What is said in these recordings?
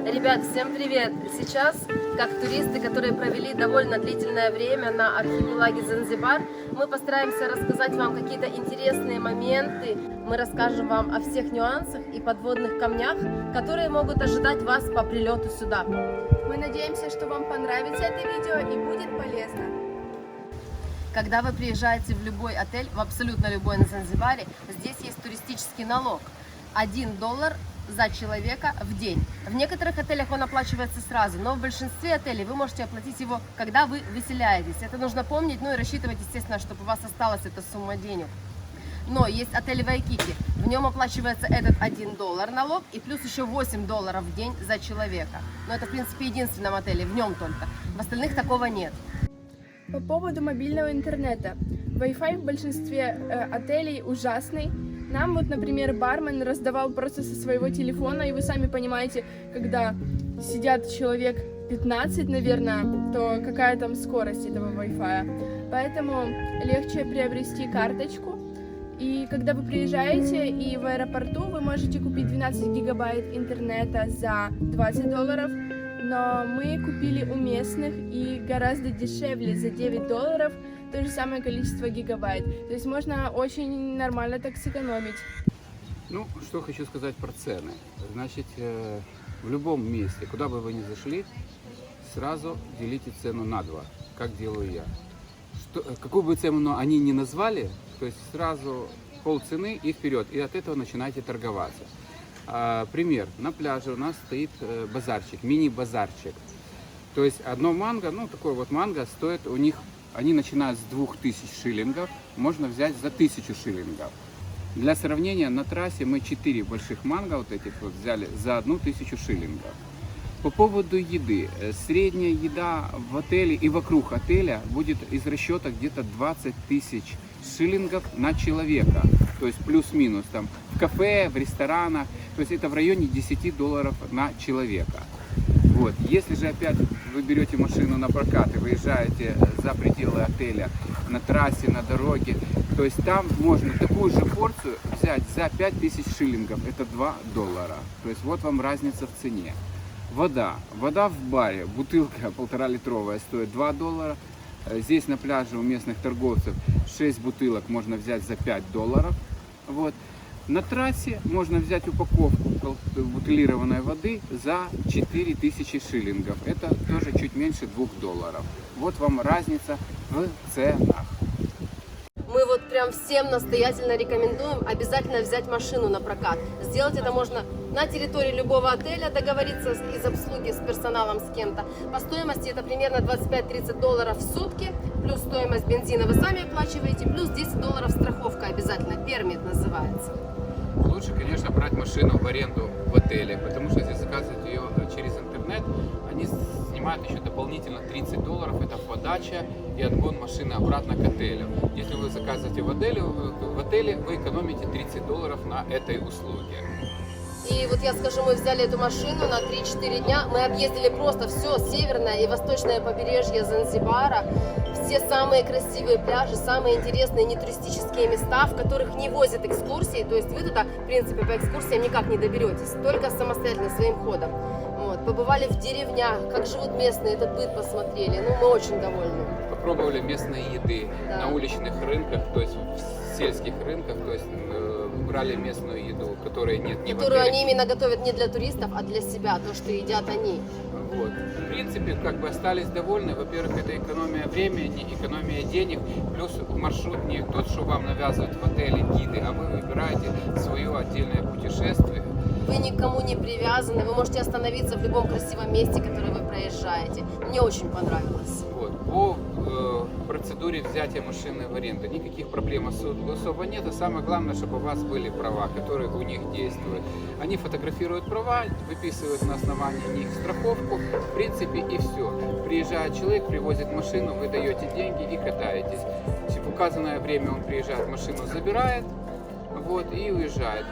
Ребят, всем привет! Сейчас, как туристы, которые провели довольно длительное время на архипелаге Занзибар, мы постараемся рассказать вам какие-то интересные моменты. Мы расскажем вам о всех нюансах и подводных камнях, которые могут ожидать вас по прилету сюда. Мы надеемся, что вам понравится это видео и будет полезно. Когда вы приезжаете в любой отель, в абсолютно любой на Занзибаре, здесь есть туристический налог. $1 за человека в день. В некоторых отелях он оплачивается сразу, но в большинстве отелей вы можете оплатить его, когда вы выселяетесь. Это нужно помнить, ну и рассчитывать, естественно, чтобы у вас осталась эта сумма денег. Но есть отель Вайкики, в нем оплачивается этот $1 налог и плюс еще $8 в день за человека. Но это, в принципе, единственном отеле, в нем только. В остальных такого нет. По поводу мобильного интернета. Wi-Fi в большинстве отелей ужасный. Нам вот, например, бармен раздавал просто со своего телефона, и вы сами понимаете, когда сидят человек 15, наверное, то какая там скорость этого Wi-Fi. Поэтому легче приобрести карточку. И когда вы приезжаете и в аэропорту, вы можете купить 12 гигабайт интернета за $20, но мы купили у местных и гораздо дешевле за $9 то же самое количество гигабайт. То есть можно очень нормально так сэкономить. Ну, что хочу сказать про цены. Значит, в любом месте, куда бы вы ни зашли, сразу делите цену на 2, как делаю я. Какую бы цену они ни назвали, то есть сразу полцены и вперед, и от этого начинайте торговаться. Пример. На пляже у нас стоит базарчик, мини-базарчик. То есть одно манго, ну такое вот манго стоит у них, они начинают с 2000 шиллингов, можно взять за 1000 шиллингов. Для сравнения, на трассе мы 4 больших манго вот этих вот взяли за 1000 шиллингов. По поводу еды. Средняя еда в отеле и вокруг отеля будет из расчета где-то 20 000 шиллингов на человека. То есть плюс-минус там в кафе, в ресторанах. То есть это в районе $10 на человека. Вот. Если же опять вы берете машину на прокат и выезжаете за пределы отеля на трассе, на дороге, то есть там можно такую же порцию взять за 5000 шиллингов. Это $2. То есть вот вам разница в цене. Вода. Вода в баре, бутылка 1,5-литровая стоит $2. Здесь на пляже у местных торговцев 6 бутылок можно взять за $5. Вот. На трассе можно взять упаковку бутилированной воды за 4000 шиллингов. Это тоже чуть меньше $2. Вот вам разница в ценах. Мы вот прям всем настоятельно рекомендуем обязательно взять машину на прокат. Сделать это можно на территории любого отеля, договориться из обслуги с персоналом, с кем-то. По стоимости это примерно $25-30 в сутки, плюс стоимость бензина вы сами оплачиваете, плюс $10 страховка обязательно, пермит называется. Лучше, конечно, брать машину в аренду в отеле, потому что если заказывать ее через интернет, они снимают еще дополнительно $30, это подача и отгон машины обратно к отелю. Если вы заказываете в отеле вы экономите $30 на этой услуге. И вот я скажу, мы взяли эту машину на 3-4 дня, мы объездили просто все северное и восточное побережье Занзибара, все самые красивые пляжи, самые интересные нетуристические места, в которых не возят экскурсии, то есть вы туда, в принципе, по экскурсиям никак не доберетесь, только самостоятельно, своим ходом. Вот. Побывали в деревнях, как живут местные, этот быт посмотрели, ну мы очень довольны. Попробовали местные еды Да. на уличных рынках, то есть в сельских рынках, то есть брали местную еду, которой нет ни в Которую отеле. они именно готовят не для туристов, а для себя, то, что едят они. Вот. В принципе, как бы остались довольны. Во-первых, это экономия времени, экономия денег, плюс маршрут не тот, что вам навязывают в отеле гиды, а вы выбираете свое отдельное путешествие. Вы никому не привязаны, вы можете остановиться в любом красивом месте, которое вы проезжаете. Мне очень понравилось. Вот. По процедуре взятия машины в аренду никаких проблем особо нет. А самое главное, чтобы у вас были права, которые у них действуют. Они фотографируют права, выписывают на основании них страховку, в принципе, и все. Приезжает человек, привозит машину, вы даете деньги и катаетесь. В указанное время он приезжает, машину забирает, вот, и уезжает.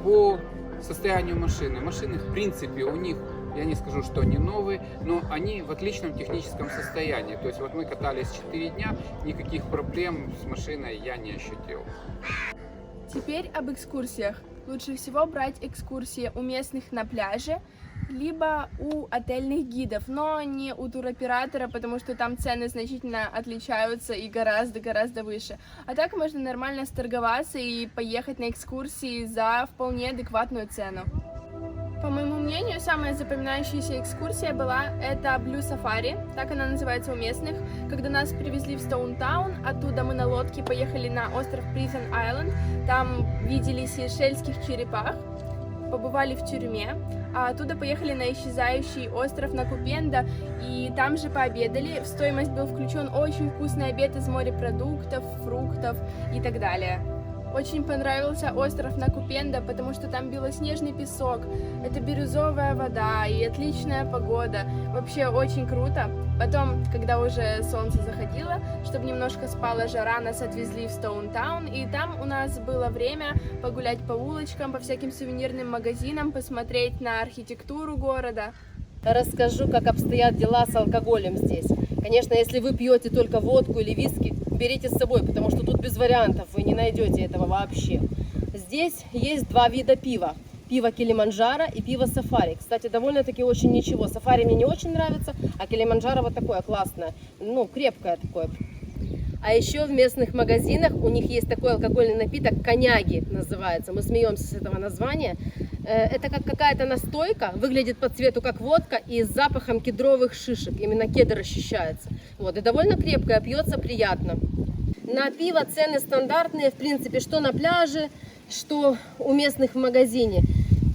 По состоянию машины. Машины, в принципе, у них, я не скажу, что они новые, но они в отличном техническом состоянии. То есть вот мы катались 4 дня, никаких проблем с машиной я не ощутил. Теперь об экскурсиях. лучше всего брать экскурсии у местных на пляже, либо у отельных гидов, но не у туроператора, потому что там цены значительно отличаются и гораздо выше. А так можно нормально сторговаться и поехать на экскурсии за вполне адекватную цену. По моему мнению, самая запоминающаяся экскурсия была это Blue Safari, так она называется у местных, когда нас привезли в Стоунтаун, оттуда мы на лодке поехали на остров Prison Island, там видели сейшельских черепах, побывали в тюрьме, а оттуда поехали на исчезающий остров Накупенда и там же пообедали. В стоимость был включен очень вкусный обед из морепродуктов, фруктов и так далее. Очень понравился остров Накупенда, потому что там белоснежный песок, это бирюзовая вода и отличная погода. Вообще очень круто. Потом, когда уже солнце заходило, чтобы немножко спала жара, нас отвезли в Стоунтаун, и там у нас было время погулять по улочкам, по всяким сувенирным магазинам, посмотреть на архитектуру города. Расскажу, как обстоят дела с алкоголем здесь. Конечно, если вы пьете только водку или виски, берите с собой, потому что тут без вариантов, вы не найдете этого вообще. Здесь есть два вида пива. Пиво Килиманджаро и пиво Сафари. Кстати, довольно-таки очень ничего. Сафари мне не очень нравится, а Килиманджаро вот такое классное, ну, крепкое такое. А еще в местных магазинах у них есть такой алкогольный напиток, коньяги называется. Мы смеемся с этого названия. Это как какая-то настойка, выглядит по цвету как водка и с запахом кедровых шишек. Именно кедр ощущается. Вот, и довольно крепкое, пьется приятно. На пиво цены стандартные, в принципе, что на пляже, что у местных в магазине.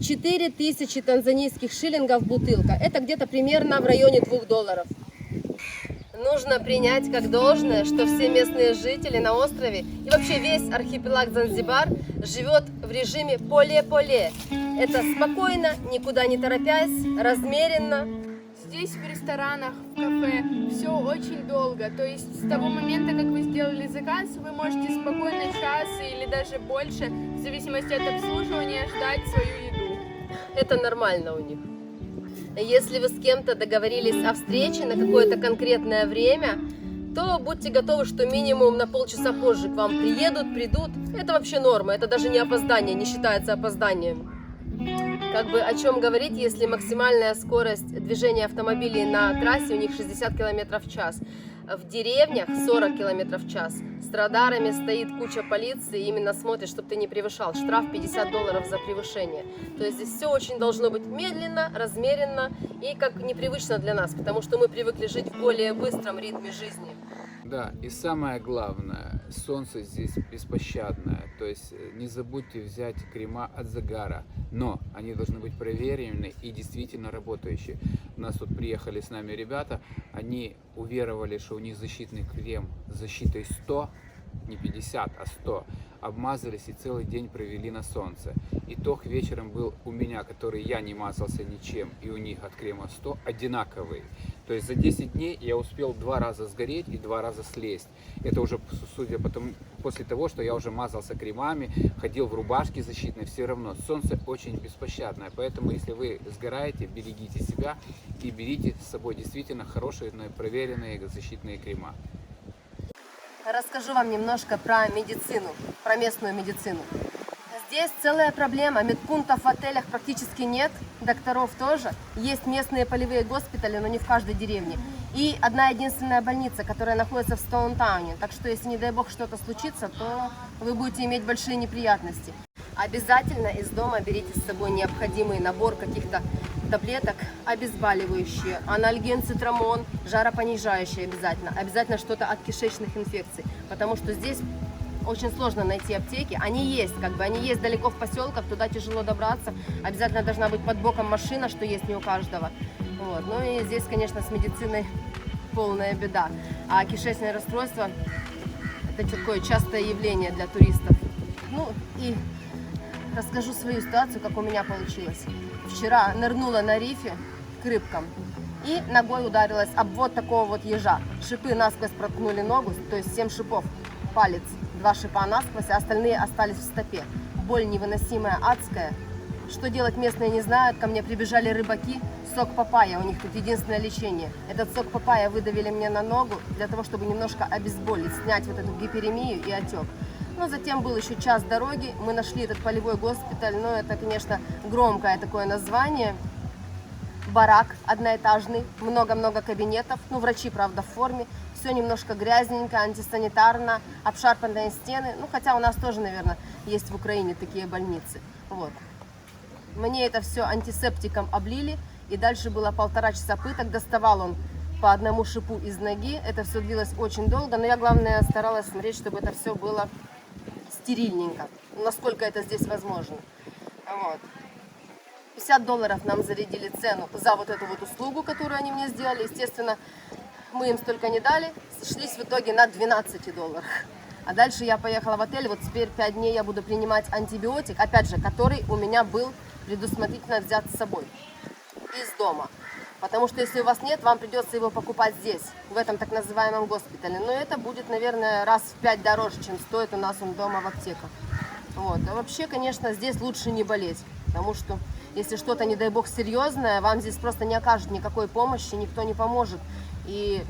4000 танзанийских шиллингов бутылка. Это где-то примерно в районе $2. Нужно принять как должное, что все местные жители на острове и вообще весь архипелаг Занзибар живет в режиме поле-поле. Это спокойно, никуда не торопясь, размеренно. Здесь в ресторанах, в кафе все очень долго, то есть с того момента, как вы сделали заказ, вы можете спокойно час или даже больше, в зависимости от обслуживания, ждать свою еду. Это нормально у них. Если вы с кем-то договорились о встрече на какое-то конкретное время, то будьте готовы, что минимум на полчаса позже к вам придут. Это вообще норма, это даже не опоздание, не считается опозданием. Как бы о чем говорить, если максимальная скорость движения автомобилей на трассе у них 60 км в час. В деревнях 40 км в час. С радарами стоит куча полиции, именно смотрит, чтобы ты не превышал. Штраф $50 за превышение. То есть здесь все очень должно быть медленно, размеренно и как непривычно для нас, потому что мы привыкли жить в более быстром ритме жизни. Да, и самое главное, солнце здесь беспощадное, то есть не забудьте взять крема от загара, но они должны быть проверены и действительно работающие. У нас тут приехали с нами ребята, они уверовали, что у них защитный крем с защитой 100, не 50, а 100, обмазались и целый день провели на солнце. Итог вечером был у меня, который я не мазался ничем, и у них от крема 100 одинаковый. То есть за 10 дней я успел 2 раза сгореть и 2 раза слезть. Это уже судя по тому, после того, что я уже мазался кремами, ходил в рубашке защитной, все равно. Солнце очень беспощадное, поэтому если вы сгораете, берегите себя и берите с собой действительно хорошие, проверенные защитные крема. Расскажу вам немножко про медицину, про местную медицину. Здесь целая проблема. Медпунктов в отелях практически нет, докторов тоже. Есть местные полевые госпитали, но не в каждой деревне. И одна единственная больница, которая находится в Стоунтауне. Так что, если, не дай бог, что-то случится, то вы будете иметь большие неприятности. Обязательно из дома берите с собой необходимый набор каких-то таблеток, обезболивающие, анальген, цитрамон, жаропонижающие обязательно. Обязательно что-то от кишечных инфекций, потому что здесь очень сложно найти аптеки. Они есть, они есть далеко в поселках, туда тяжело добраться. Обязательно должна быть под боком машина, что есть не у каждого. Вот. Ну и здесь, конечно, с медициной полная беда. А кишечное расстройство – это такое частое явление для туристов. Ну и расскажу свою ситуацию, как у меня получилось. Вчера нырнула на рифе к рыбкам и ногой ударилась об вот такого вот ежа. Шипы насквозь проткнули ногу, то есть 7 шипов, палец. 2 шипа насквозь, а остальные остались в стопе. Боль невыносимая, адская. Что делать местные не знают. Ко мне прибежали рыбаки. Сок папайя, у них тут единственное лечение. Этот сок папайя выдавили мне на ногу для того, чтобы немножко обезболить, снять вот эту гиперемию и отек. Ну, затем был еще час дороги, мы нашли этот полевой госпиталь, но это, конечно, громкое такое название. Барак одноэтажный, много-много кабинетов, ну, врачи, правда, в форме, все немножко грязненько, антисанитарно, обшарпанные стены, ну, хотя у нас тоже, наверное, есть в Украине такие больницы, вот. Мне это все антисептиком облили, и дальше было 1,5 часа пыток, доставал он по одному шипу из ноги, это все длилось очень долго, но я, главное, старалась смотреть, чтобы это все было стерильненько, насколько это здесь возможно, вот. $50 нам зарядили цену за вот эту вот услугу, которую они мне сделали. Естественно, мы им столько не дали, сошлись в итоге на $12. А дальше я поехала в отель, вот теперь 5 дней я буду принимать антибиотик, опять же, который у меня был предусмотрительно взят с собой из дома. Потому что если у вас нет, вам придется его покупать здесь, в этом так называемом госпитале. Но это будет, наверное, раз в 5 дороже, чем стоит у нас он дома в аптеках. Вот. А вообще, конечно, здесь лучше не болеть, потому что если что-то, не дай бог, серьезное, вам здесь просто не окажут никакой помощи, никто не поможет. И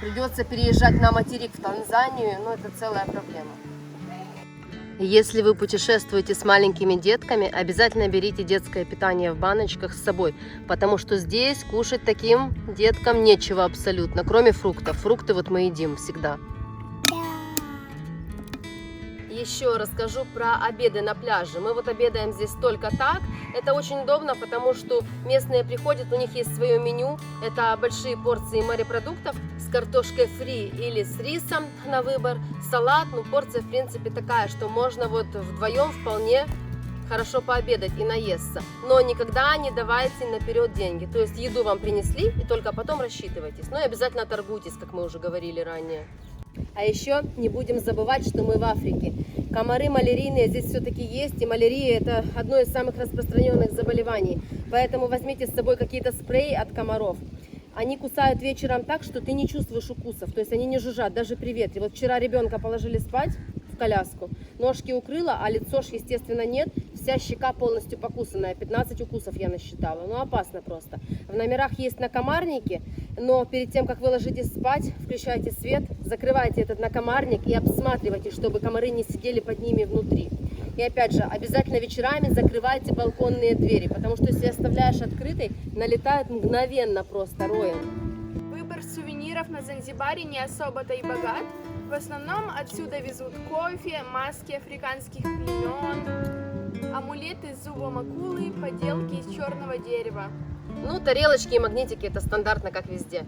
придется переезжать на материк в Танзанию, но это целая проблема. Если вы путешествуете с маленькими детками, обязательно берите детское питание в баночках с собой, потому что здесь кушать таким деткам нечего абсолютно, кроме фруктов. Фрукты вот мы едим всегда. Еще расскажу про обеды на пляже. Мы вот обедаем здесь только так. Это очень удобно, потому что местные приходят, у них есть свое меню. Это большие порции морепродуктов с картошкой фри или с рисом на выбор. Салат, ну порция в принципе такая, что можно вот вдвоем вполне хорошо пообедать и наесться. Но никогда не давайте наперед деньги. То есть еду вам принесли и только потом рассчитывайтесь. Ну и обязательно торгуйтесь, как мы уже говорили ранее. А еще не будем забывать, что мы в Африке. Комары малярийные здесь все-таки есть, и малярия это одно из самых распространенных заболеваний. Поэтому возьмите с собой какие-то спреи от комаров. Они кусают вечером так, что ты не чувствуешь укусов, то есть они не жужжат, даже при ветре. Вот вчера ребенка положили спать в коляску, ножки укрыла, а лицо ж, естественно, нет. Вся щека полностью покусанная, 15 укусов я насчитала, ну опасно просто. В номерах есть накомарники, но перед тем, как вы ложитесь спать, включайте свет, закрывайте этот накомарник и обсматривайте, чтобы комары не сидели под ними внутри. И опять же, обязательно вечерами закрывайте балконные двери, потому что если оставляешь открытой, налетают мгновенно просто роем. Выбор сувениров на Занзибаре не особо-то и богат. В основном отсюда везут кофе, маски африканских племен, амулеты с зубом акулы, поделки из черного дерева. Ну, тарелочки и магнитики это стандартно, как везде.